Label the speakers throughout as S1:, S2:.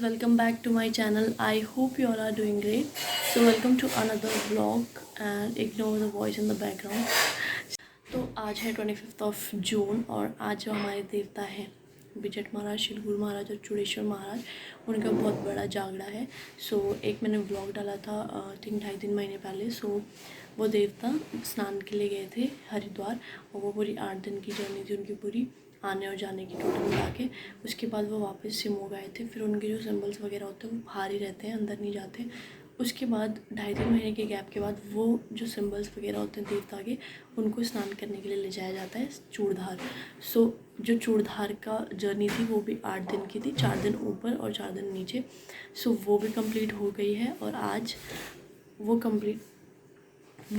S1: guys, welcome back to my channel. I hope you all are doing great. So welcome to another vlog and ignore the voice in the background. तो आज है 25 जून और आज जो हमारे देवता हैं बिजट महाराज, शिलगुरु महाराज और चूड़ेश्वर महाराज, उनका बहुत बड़ा जागड़ा है। एक मैंने व्लॉग डाला था थिंक 2.5-3 महीने पहले। वो देवता स्नान के लिए गए थे हरिद्वार और वो पूरी 8 दिन की जर्नी थी उनकी, पूरी आने और जाने की टोटल मिला के। उसके बाद वो वापस सिमोग आए थे। फिर उनके जो सिंबल्स वगैरह होते हैं वो बाहर ही रहते हैं, अंदर नहीं जाते। उसके बाद 2.5-3 महीने के गैप के बाद वो जो सिंबल्स वगैरह होते हैं देवता के, उनको स्नान करने के लिए ले जाया जाता है चूड़धार। जो चूड़धार का जर्नी थी वो भी 8 दिन की थी, 4 दिन ऊपर और 4 दिन नीचे। वो भी कंप्लीट हो गई है और आज वो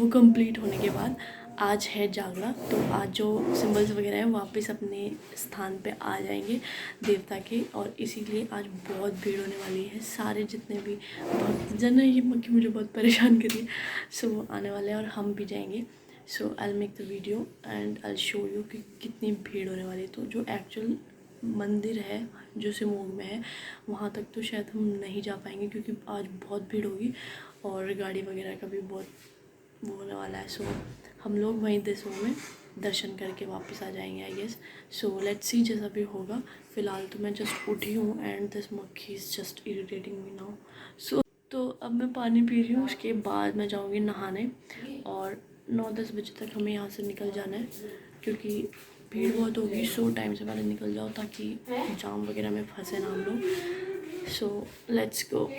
S1: कंप्लीट होने के बाद आज है जागरा। तो आज जो सिंबल्स वगैरह हैं वापस अपने स्थान पे आ जाएंगे देवता के, और इसीलिए आज बहुत भीड़ होने वाली है। सारे जितने भी भक्तजन है, ये मक्खी मुझे बहुत परेशान कर रही है। वो आने वाले हैं और हम भी जाएंगे। I make the video and I show you कि कितनी भीड़ होने वाली है। तो जो एक्चुअल मंदिर है जो सिमोग में है वहाँ तक तो शायद हम नहीं जा पाएंगे क्योंकि आज बहुत भीड़ होगी और गाड़ी वगैरह का भी बहुत वो होने वाला है। हम लोग वहीं देशों में दर्शन करके वापस आ जाएंगे आई गेस। लेट्स सी जैसा भी होगा। फ़िलहाल तो मैं जस्ट उठी हूँ एंड दिस मक्खी is just irritating me now. तो अब मैं पानी पी रही हूँ, उसके बाद मैं जाऊँगी नहाने और 9-10 बजे तक हमें यहाँ से निकल जाना है क्योंकि भीड़ बहुत होगी। टाइम से पहले निकल जाओ ताकि जाम वगैरह में फंसे ना हम लोग। Let's go.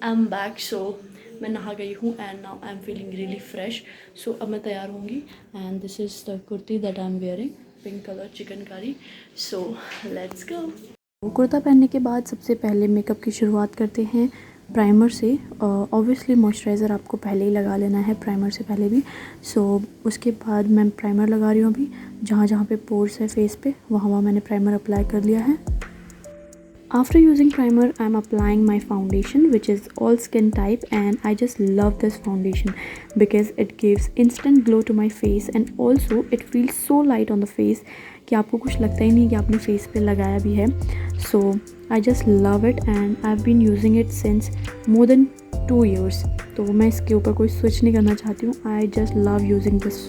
S1: I'm back. मैं नहा गई हूँ and now I am feeling really fresh. अब मैं तैयार होंगी and this is the kurti that I am wearing, pink colour chikankari. Let's go. Kurta पहनने के बाद सबसे पहले मेकअप की शुरुआत करते हैं प्राइमर से। ऑब्वियसली मॉइस्चराइज़र आपको पहले ही लगा लेना है प्राइमर से पहले भी। उसके बाद मैं प्राइमर लगा रही हूँ अभी। जहाँ जहाँ पे पोर्स है फेस पे वहाँ मैंने प्राइमर अप्लाई कर लिया है। After using primer, I am applying my foundation, which is all skin type, and I just love this foundation because it gives instant glow to my face and also it feels so light on the face कि आपको कुछ लगता ही नहीं कि आपने face पे लगाया भी है। I just love it and I've been using it since more than 2 years. तो मैं इसके ऊपर कोई स्विच नहीं करना चाहती हूँ। I just love using this.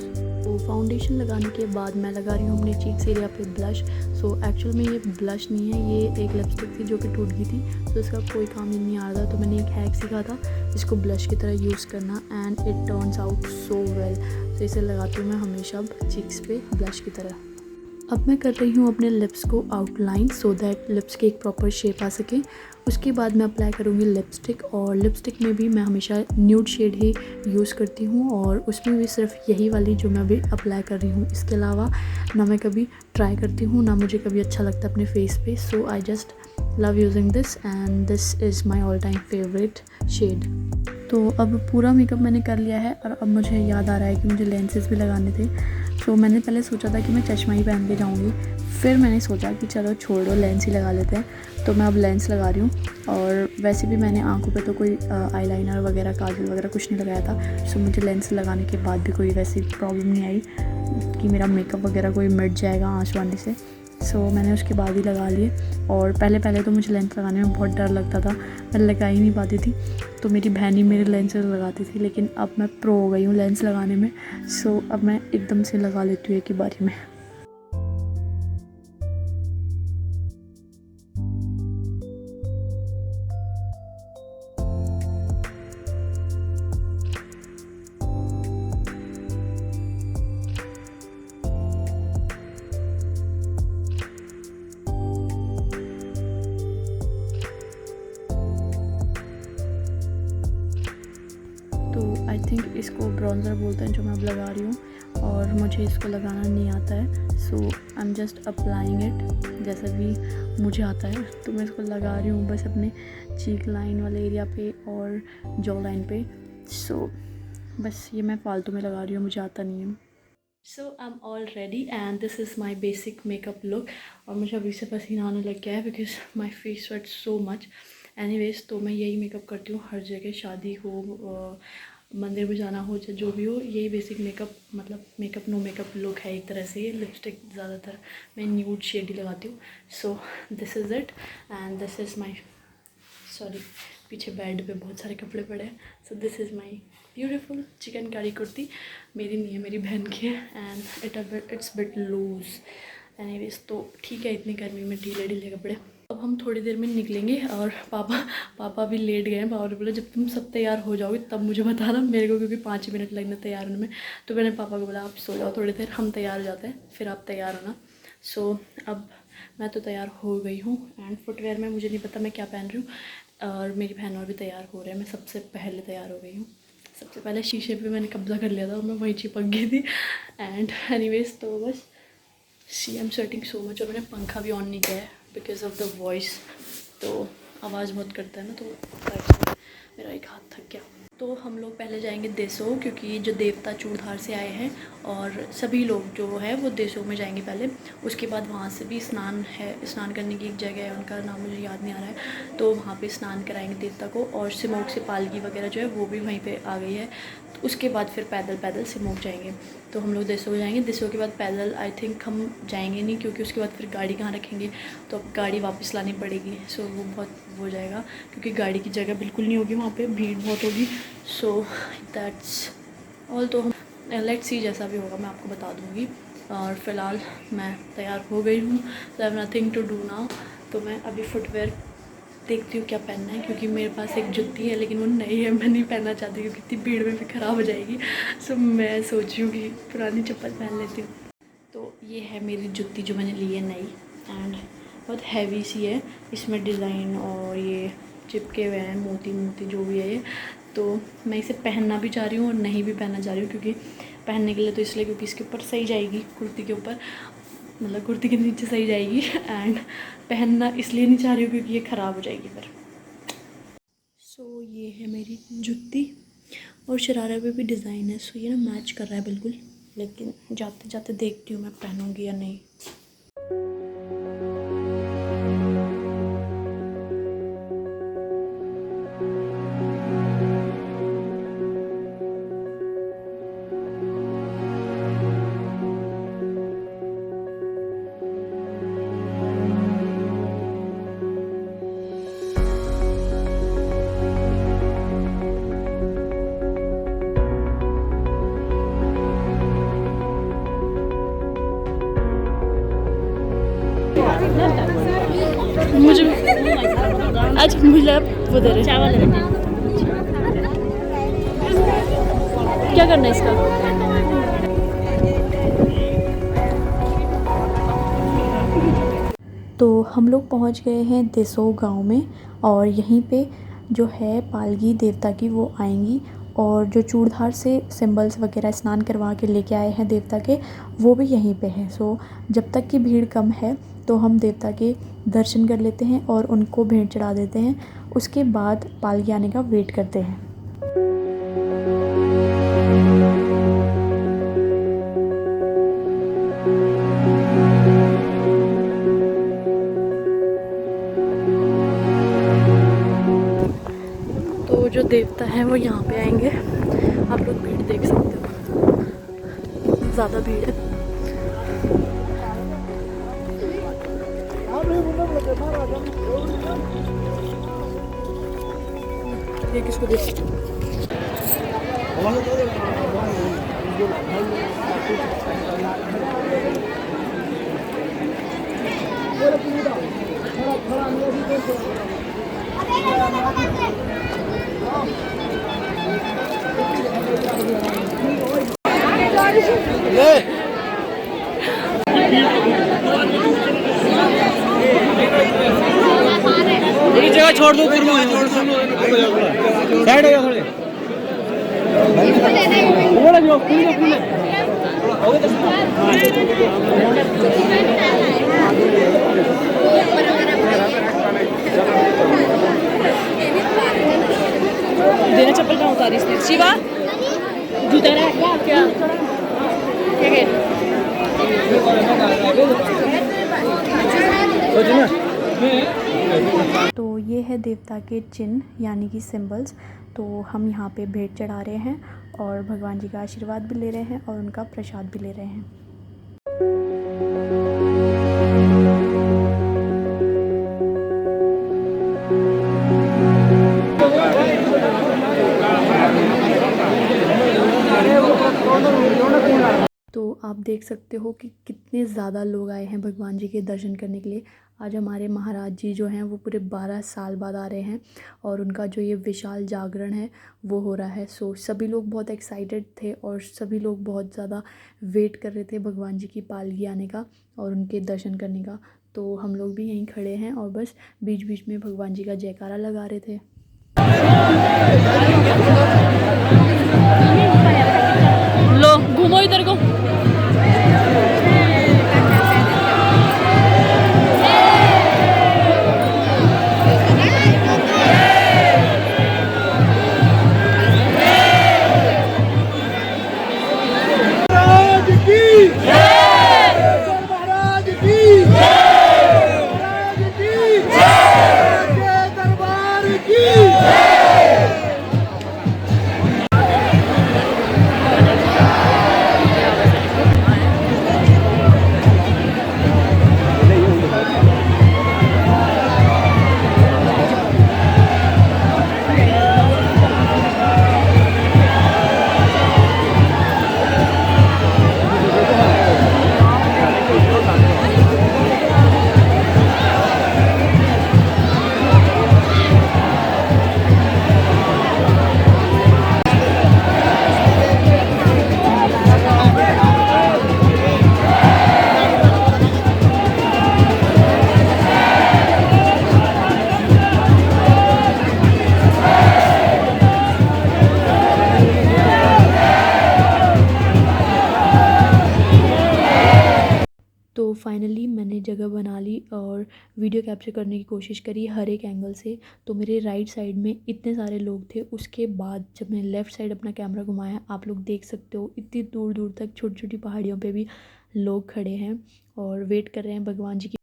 S1: Foundation लगाने के बाद मैं लगा रही हूँ अपने चीक्स एरिया पे ब्लश। एक्चुअल में ये ब्लश नहीं है, ये एक लिपस्टिक थी जो कि टूट गई थी। इसका कोई काम ही नहीं आ रहा था। तो मैंने एक हैक सीखा था इसको ब्लश की तरह यूज़ करना and it turns out so well. इसे लगाती हूँ मैं हमेशा चीक्स पे ब्लश की तरह। अब मैं कर रही हूँ अपने लिप्स को आउटलाइन सो दैट लिप्स की एक प्रॉपर शेप आ सके। उसके बाद मैं अप्लाई करूँगी लिपस्टिक, और लिपस्टिक में भी मैं हमेशा न्यूड शेड ही यूज़ करती हूँ और उसमें भी सिर्फ यही वाली जो मैं अभी अप्लाई कर रही हूँ। इसके अलावा ना मैं कभी ट्राई करती हूँ ना मुझे कभी अच्छा लगता अपने फेस पे। I just love using this and this is my all time favourite shade. तो अब पूरा मेकअप मैंने कर लिया है और अब मुझे याद आ रहा है कि मुझे लेंसेज भी लगाने थे। मैंने पहले सोचा था कि मैं चश्मा ही पहन के जाऊँगी, फिर मैंने सोचा कि चलो छोड़ो लेंस ही लगा लेते हैं। तो मैं अब लेंस लगा रही हूँ। और वैसे भी मैंने आंखों पे तो कोई आईलाइनर वगैरह काजल वगैरह कुछ नहीं लगाया था। मुझे लेंस लगाने के बाद भी कोई वैसी प्रॉब्लम नहीं आई कि मेरा मेकअप वगैरह कोई मिट जाएगा आंसू आने से। मैंने उसके बाद ही लगा लिए। और पहले तो मुझे लेंस लगाने में बहुत डर लगता था, मैं लगा ही नहीं पाती थी। तो मेरी बहन ही मेरे लेंस लगाती थी, लेकिन अब मैं प्रो हो गई हूँ लेंस लगाने में। अब मैं एकदम से लगा लेती हूँ एक ही बारी में। आई थिंक इसको ब्रॉन्ज़र बोलते हैं जो मैं अब लगा रही हूँ, और मुझे इसको लगाना नहीं आता है। I am just applying it जैसा भी मुझे आता है। तो मैं इसको लगा रही हूँ बस अपने चीक लाइन वाले एरिया पे और जॉ लाइन पे। बस ये मैं फालतू में लगा रही हूँ, मुझे आता नहीं है। I am all ready and this is my basic makeup look. और मुझे अभी से पसीना आने लग गया है because my face sweat so much anyways तो मैं यही मेकअप करती हूँ हर जगह, शादी हो, मंदिर में जाना हो, चाहे जो भी हो, यही बेसिक मेकअप, मतलब मेकअप नो मेकअप लुक है एक तरह से। ये लिपस्टिक ज़्यादातर मैं न्यूड शेड ही लगाती हूँ। So this is it and this is my, sorry पीछे बेड पे बहुत सारे कपड़े पड़े हैं। So this is my beautiful chikankari kurti. मेरी नहीं है, मेरी बहन की है and it's bit loose. Anyways तो ठीक है, इतनी गर्मी में ढीले ढीले कपड़े। अब हम थोड़ी देर में निकलेंगे और पापा भी लेट गए हैं। पापा ने बोला जब तुम सब तैयार हो जाओगे तब मुझे बताना मेरे को, क्योंकि 5 मिनट लगने तैयार होने में। तो मैंने पापा को बोला आप सो जाओ थोड़ी देर, हम तैयार हो जाते हैं फिर आप तैयार होना। सो अब मैं तो तैयार हो गई हूँ एंड फुटवेयर में मुझे नहीं पता मैं क्या पहन रही हूँ, और मेरी बहन और भी तैयार हो रहे हैं। मैं सबसे पहले तैयार हो गई हूँ, सबसे पहले शीशे पे मैंने कब्जा कर लिया था और मैं वहीं चिपक गई थी। एंड एनीवेज तो बस she am sweating so much, और मैंने पंखा भी ऑन नहीं किया है बिकॉज ऑफ द वॉइस, तो आवाज़ बहुत करता है ना, तो मेरा एक हाथ थक गया। तो हम लोग पहले जाएंगे देसो, क्योंकि जो देवता चूड़धार से आए हैं और सभी लोग जो है वो देसो में जाएंगे पहले। उसके बाद वहाँ से भी स्नान है, स्नान करने की एक जगह है, उनका नाम मुझे याद नहीं आ रहा है, तो वहाँ पे स्नान कराएंगे देवता को। और सिमोग से पालकी वगैरह जो है वो भी वहीं पे आ गई है। तो उसके बाद फिर पैदल सिमोग जाएंगे। तो हम लोग देसो जाएंगे, देसो के बाद पैदल आई थिंक हम जाएंगे नहीं, क्योंकि उसके बाद फिर गाड़ी कहाँ रखेंगे, तो अब गाड़ी वापस लानी पड़ेगी। सो वो बहुत हो जाएगा, क्योंकि गाड़ी की जगह बिल्कुल नहीं होगी वहाँ पे, भीड़ बहुत होगी। So that's all. तो लेट्स सी, जैसा भी होगा मैं आपको बता दूँगी। और फ़िलहाल मैं तैयार हो गई हूँ, I have nothing to do now. तो मैं अभी फुटवेयर देखती हूँ क्या पहनना है, क्योंकि मेरे पास एक जुत्ती है लेकिन वो नई है, मैं नहीं पहनना चाहती क्योंकि इतनी भीड़ में भी ख़राब हो जाएगी। सो मैं सोच रही हूँ कि पुरानी चप्पल पहन लेती हूँ। तो ये है मेरी जुत्ती जो मैंने ली है नई, एंड बहुत हैवी सी है, इसमें डिज़ाइन और ये चिपके हुए हैं, मोती मोती जो भी है ये। तो मैं इसे पहनना भी चाह रही हूँ और नहीं भी पहनना चाह रही हूँ, क्योंकि पहनने के लिए तो इसलिए क्योंकि इसके ऊपर सही जाएगी, कुर्ती के ऊपर, मतलब कुर्ती के नीचे सही जाएगी। एंड पहनना इसलिए नहीं चाह रही हूँ क्योंकि ये ख़राब हो जाएगी फिर। सो ये है मेरी जुत्ती, और शरारा पे भी डिज़ाइन है। सो ये ना मैच कर रहा है बिल्कुल, लेकिन जाते जाते देखती हूँ मैं पहनूँगी या नहीं। मुझे आज मुझे वो दे रहे चावल क्या करना है इसका। तो हम लोग पहुंच गए हैं देसो गांव में, और यहीं पे जो है पालकी देवता की वो आएंगी, और जो चूड़धार से सिंबल्स वगैरह स्नान करवा के लेके आए हैं देवता के, वो भी यहीं पे है। सो जब तक कि भीड़ कम है तो हम देवता के दर्शन कर लेते हैं और उनको भेंट चढ़ा देते हैं। उसके बाद पालकी आने का वेट करते हैं। तो जो देवता है वो यहाँ पे आएंगे, आप लोग भीड़ देख सकते हो, ज़्यादा भीड़ है। ये किसको देख
S2: एक जगह छोड़ दो, साइड हो जाओ थोड़े।
S1: देना चप्पल कहाँ उतारी इसने? शिवा जूता रहा है क्या क्या तो ये है देवता के चिन्ह यानी कि सिंबल्स। तो हम यहाँ पे भेंट चढ़ा रहे हैं और भगवान जी का आशीर्वाद भी ले रहे हैं और उनका प्रसाद भी ले रहे हैं। तो आप देख सकते हो कि कितने ज़्यादा लोग आए हैं भगवान जी के दर्शन करने के लिए। आज हमारे महाराज जी जो हैं वो पूरे 12 साल बाद आ रहे हैं और उनका जो ये विशाल जागरण है वो हो रहा है। सो सभी लोग बहुत एक्साइटेड थे और सभी लोग बहुत ज़्यादा वेट कर रहे थे भगवान जी की पालकी आने का और उनके दर्शन करने का। तो हम लोग भी यहीं खड़े हैं और बस बीच बीच में भगवान जी का जयकारा लगा रहे थे। लो घूमो इधर को। तो फाइनली मैंने जगह बना ली और वीडियो कैप्चर करने की कोशिश करी हर एक एंगल से। तो मेरे राइट साइड में इतने सारे लोग थे, उसके बाद जब मैंने लेफ़्ट साइड अपना कैमरा घुमाया आप लोग देख सकते हो इतनी दूर दूर तक छोटी छोटी पहाड़ियों पे भी लोग खड़े हैं और वेट कर रहे हैं भगवान जी की।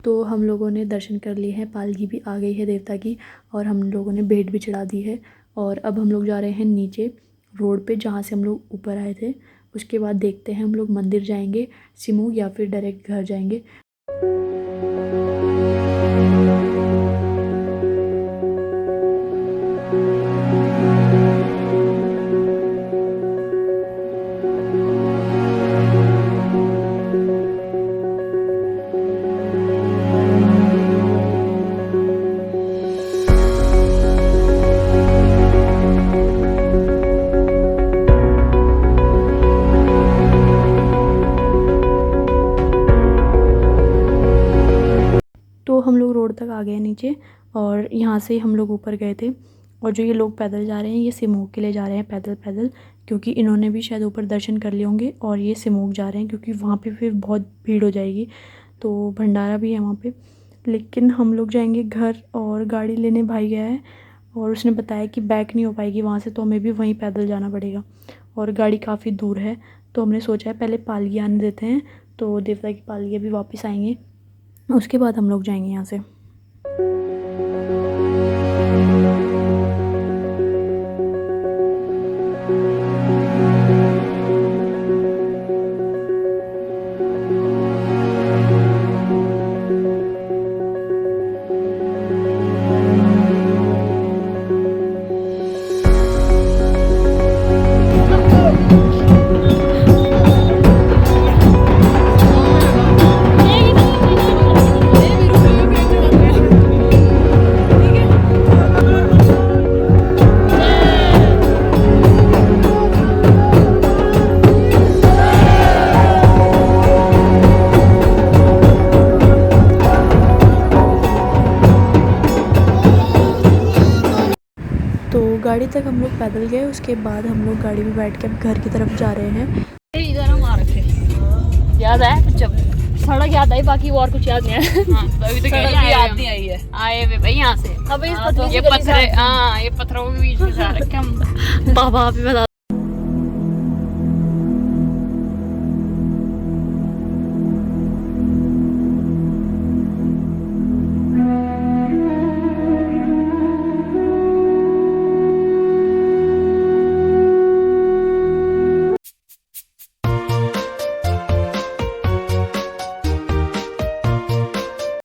S1: तो हम लोगों ने दर्शन कर लिए हैं, पालकी भी आ गई है देवता की और हम लोगों ने भेंट भी चढ़ा दी है। और अब हम लोग जा रहे हैं नीचे रोड पे जहाँ से हम लोग ऊपर आए थे। उसके बाद देखते हैं हम लोग मंदिर जाएंगे सिमोग या फिर डायरेक्ट घर जाएंगे। तो हम लोग रोड तक आ गए नीचे और यहाँ से हम लोग ऊपर गए थे। और जो ये लोग पैदल जा रहे हैं ये सिमोग के लिए जा रहे हैं पैदल पैदल, क्योंकि इन्होंने भी शायद ऊपर दर्शन कर लिए होंगे और ये सिमोग जा रहे हैं क्योंकि वहाँ पे फिर बहुत भीड़ हो जाएगी। तो भंडारा भी है वहाँ पे। लेकिन हम लोग जाएंगे घर और गाड़ी लेने भाई गया है और उसने बताया कि बैक नहीं हो पाएगी वहाँ से, तो हमें भी वहीं पैदल जाना पड़ेगा और गाड़ी काफ़ी दूर है। तो हमने सोचा है पहले पालकी आने देते हैं, तो देवता की पालकी भी वापस आएंगे, उसके बाद हम लोग जाएंगे यहाँ से। तो गाड़ी तक हम लोग पैदल गए, उसके बाद हम लोग गाड़ी में बैठ के अब घर की तरफ जा रहे हैं।
S2: इधर हम आ रखे याद है जब सड़क याद आई, बाकी और कुछ याद नहीं है। हाँ, तो अभी तक याद नहीं आई है। आए वे भाई यहाँ से। अब ये पत्थर, हाँ ये पत्थरों के बीच में जा रखे हम।
S1: बाबा आप ही बता